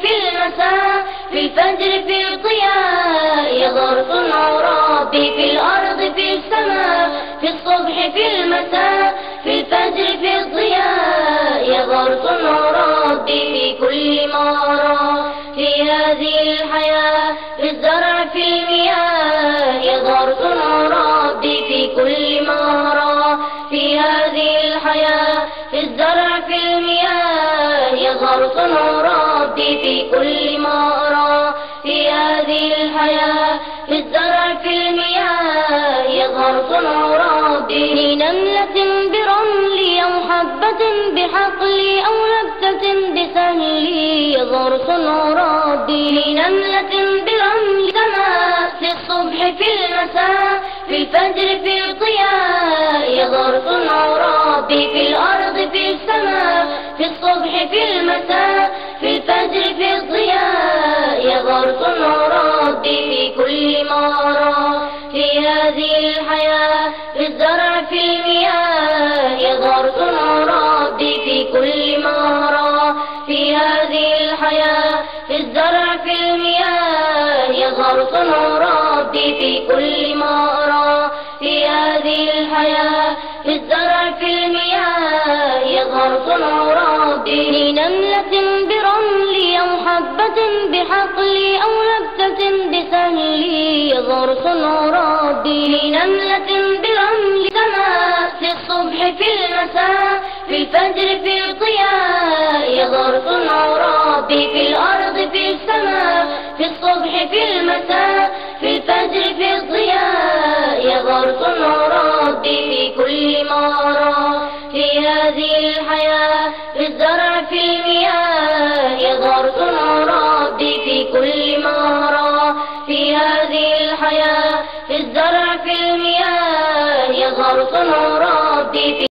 في المساء في الفجر في الضياء يظهر صنع ربي في الأرض في السماء في الصبح في المساء في الفجر في الضياء يظهر صنع ربي في كل ما أرى في هذه الحياة في الزرع في المياه يظهر صنع ربي في كل ما أرى في هذه الحياة في الزرع في المياه يظهر صنع ربي في كل ما أرى في هذه الحياة في الزرع في المياه يظهر صنع ربي لنملة برمل أو حبة بحقل أو نبتة بسهل يظهر صنع ربي لنملة برمل سماء في الصبح في المساء في الفجر في الضياء يظهر صنع ربي في الأرض في السماء في الصبح في المساء في الفجر في الضياء يظهر صنع ربي في كل ما أرى في هذه الحياة في الزرع في المياه يظهر صنع ربي في كل ما أرى في هذه الحياة في الزرع في المياه يظهر صنع ربي في كل ما أرى في هذه الحياة في الزرع في المياه يظهر صنع ربي لنملة برمل أو حبة بحقل أو نبتة بسهل يظهر صنع ربي لنملة برمل سماء في الصبح في المساء في الفجر في الضياء يظهر صنع ربي في الأرض في السماء في الصبح في المساء في الفجر في الضياء يظهر صنع ربي في كل ما أرى في هذه الحياة في الزرع في المياه يظهر صنع ربي في كل ما أرى في هذه الحياة في الزرع في المياه يظهر صنع ربي في